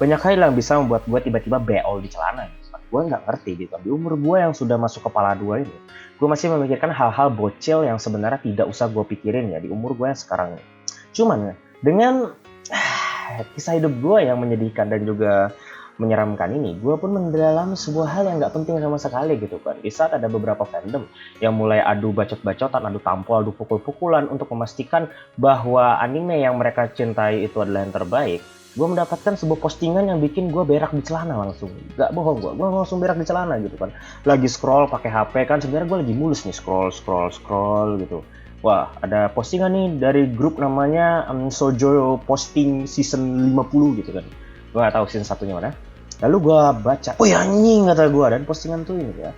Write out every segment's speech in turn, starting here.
banyak hal yang bisa membuat gue tiba-tiba beol di celana. Gue nggak ngerti gitu. Di umur gue yang sudah masuk kepala dua ini, gue masih memikirkan hal-hal bocil yang sebenarnya tidak usah gue pikirin ya di umur gue yang sekarang. Cuman dengan kisah hidup gue yang menyedihkan dan juga menyeramkan ini, gue pun mendalami sebuah hal yang nggak penting sama sekali gitu kan. Di saat ada beberapa fandom yang mulai adu bacot-bacotan, adu tampol, adu pukul-pukulan untuk memastikan bahwa anime yang mereka cintai itu adalah yang terbaik, gue mendapatkan sebuah postingan yang bikin gue berak di celana langsung. Gak bohong, gue langsung berak di celana gitu kan. Lagi scroll pakai HP kan, sebenarnya gue lagi mulus nih scroll gitu. Wah, ada postingan nih dari grup namanya Sojo Posting Season 50 gitu kan. Gue gak tahu season satunya mana. Lalu gue baca, oh ya anjing kata gue, dan postingan tuh ini ya.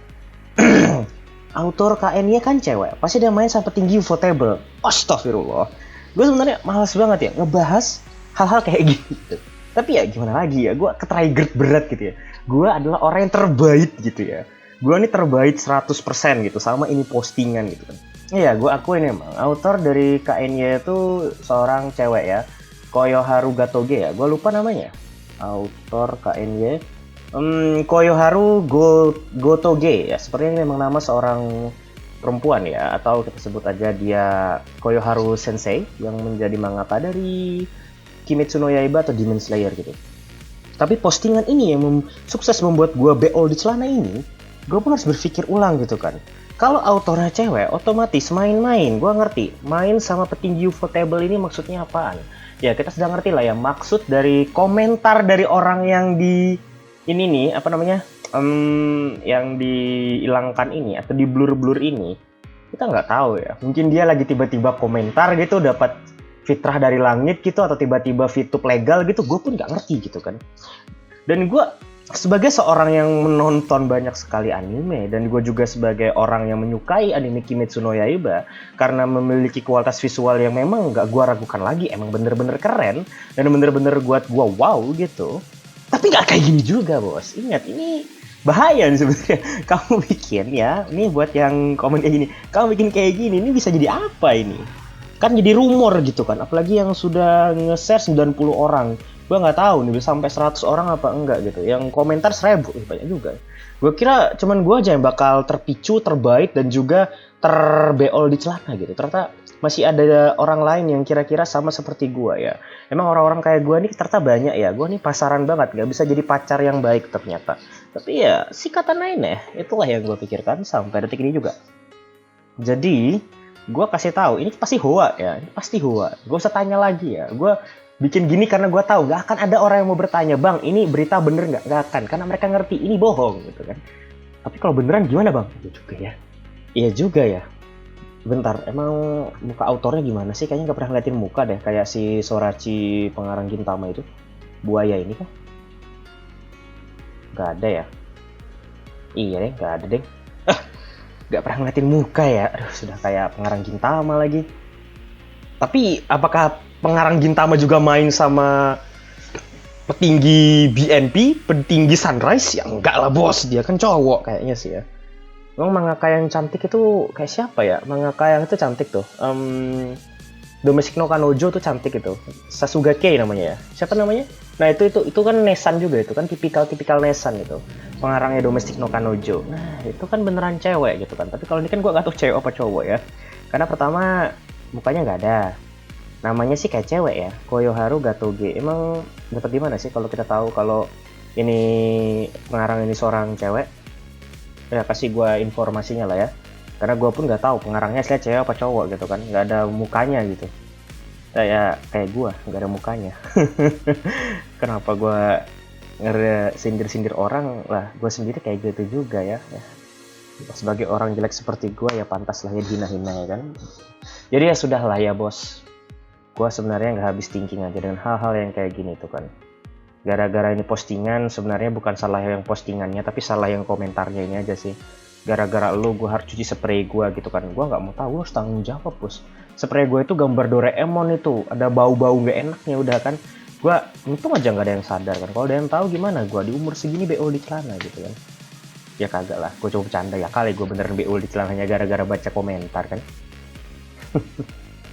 Autor KN-nya kan cewek, pasti dia main sampai tinggi votable. Astagfirullah. Gue sebenarnya malas banget ya ngebahas hal-hal kayak gitu. Tapi ya gimana lagi ya, gue ketriggered berat gitu ya. Gue adalah orang yang terbaik gitu ya. Gue ini terbaik 100% gitu sama ini postingan gitu kan. Iya, gue akuin emang. Autor dari KN-nya itu seorang cewek ya. Koyoharu Gatoge ya. Gue lupa namanya. Autor KN-nya. Koyoharu Gotoge ya. Sepertinya ini memang nama seorang perempuan ya. Atau kita sebut aja dia Koyoharu Sensei. Yang menjadi mangaka dari Kimetsu no Yaiba atau Demon Slayer gitu. Tapi postingan ini yang sukses membuat gue beol di celana ini, gue pun harus berpikir ulang gitu kan. Kalau autornya cewek, otomatis main-main. Gue ngerti, main sama petinggi ufotable ini maksudnya apaan. Ya kita sudah ngerti lah ya, maksud dari komentar dari orang yang di ini nih, apa namanya, yang dihilangkan ini atau di blur-blur ini, kita nggak tahu ya. Mungkin dia lagi tiba-tiba komentar gitu, dapat fitrah dari langit gitu, atau tiba-tiba VTube legal gitu, gue pun nggak ngerti gitu kan. Dan gue sebagai seorang yang menonton banyak sekali anime, dan gue juga sebagai orang yang menyukai anime Kimetsu no Yaiba karena memiliki kualitas visual yang memang nggak gue ragukan lagi, emang bener-bener keren dan bener-bener buat gue wow gitu. Tapi nggak kayak gini juga bos, ingat ini bahaya nih sebenarnya. Kamu bikin ya, ini buat yang komen kayak gini, kamu bikin kayak gini, ini bisa jadi apa ini? Kan jadi rumor gitu kan, apalagi yang sudah nge-share 90 orang. Gue nggak tahu nih bisa sampai 100 orang apa enggak gitu. Yang komentar 1000, banyak juga. Gue kira cuman gue aja yang bakal terpicu, terbaik, dan juga terbeol di celana gitu. Ternyata masih ada orang lain yang kira-kira sama seperti gue ya. Emang orang-orang kayak gue nih ternyata banyak ya. Gue nih pasaran banget, gak bisa jadi pacar yang baik ternyata. Tapi ya sikatan lain ya, itulah yang gue pikirkan sampai detik ini juga. Jadi gue kasih tahu ini pasti hoa ya, ini pasti hoa. Gue usah tanya lagi ya. Gue bikin gini karena gue tahu gak akan ada orang yang mau bertanya, bang ini berita bener nggak? Gak akan, karena mereka ngerti ini bohong gitu kan. Tapi kalau beneran gimana bang? Iya juga ya. Iya juga ya. Bentar, emang muka autornya gimana sih? Kayaknya gak pernah ngeliatin muka deh, kayak si Sorachi pengarang Gintama itu. Buaya ini kah? Gak ada ya? Iya deh, gak ada deh. Gak pernah ngeliatin muka ya. Aduh, sudah kayak pengarang Gintama lagi. Tapi apakah pengarang Gintama juga main sama petinggi BNP, petinggi Sunrise? Ya enggak lah bos, dia kan cowok kayaknya sih ya. Emang mangaka yang cantik itu kayak siapa ya? Mangaka yang itu cantik tuh. Domestic no Kanojo tuh cantik itu. Sasugake namanya ya. Siapa namanya? Nah itu kan Nesan juga, itu kan tipikal Nesan itu. Pengarangnya Domestic no Kanojo. Nah itu kan beneran cewek gitu kan. Tapi kalau ini kan gue gak tahu cewek apa cowok ya. Karena pertama mukanya nggak ada. Namanya sih kayak cewek ya, Koyoharu Gatoge. Emang dapat di mana sih kalau kita tahu kalau ini pengarang ini seorang cewek? Ya kasih gue informasinya lah ya. Karena gue pun nggak tahu pengarangnya aslinya cewek apa cowok gitu kan, nggak ada mukanya gitu. Kayak gue nggak ada mukanya. Kenapa gue sindir-sindir orang lah? Gue sendiri kayak gitu juga ya. Sebagai orang jelek seperti gue ya pantas lah ya dihina-hina ya kan. Jadi ya sudahlah ya bos. Gue sebenarnya nggak habis thinking aja dengan hal-hal yang kayak gini tuh kan. Gara-gara ini postingan, sebenarnya bukan salah yang postingannya, tapi salah yang komentarnya ini aja sih. Gara-gara lu gue harus cuci spray gue gitu kan. Gue nggak mau tahu, lu harus tanggung jawab bos. Spray gue itu gambar Doraemon itu, ada bau-bau nggak enaknya udah kan. Gue untung aja nggak ada yang sadar kan. Kalau ada yang tahu gimana gue di umur segini BO di celana gitu kan. Ya kagak lah, gue coba bercanda ya kali gue beneran BO di celananya gara-gara baca komentar kan.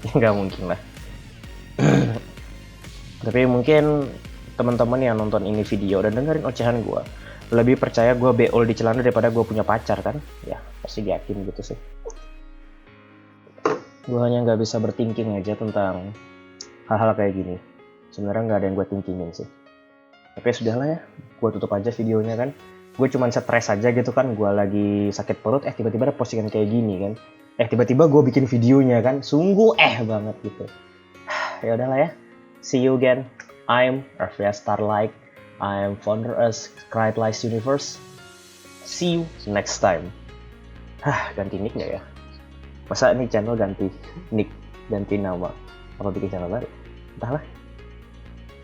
Ya nggak mungkin lah. Tapi mungkin teman-teman yang nonton ini video dan dengerin ocehan gue lebih percaya gue beol di celana daripada gue punya pacar kan? Ya pasti yakin gitu sih. Gue hanya nggak bisa berthinking aja tentang hal-hal kayak gini. Sebenarnya nggak ada yang gue thinkingin sih. Tapi sudahlah ya, gue tutup aja videonya kan. Gue cuman stres aja gitu kan, gue lagi sakit perut, tiba-tiba ada postingan kayak gini kan. Tiba-tiba gue bikin videonya kan, sungguh banget gitu. Ya udahlah ya, see you again. I'm Arvia Starlight. I'm founder of Cried Lies Universe. See you next time. Ganti nick nggak ya? Masa ini channel ganti nick, ganti nama, apa bikin channel baru? Entahlah.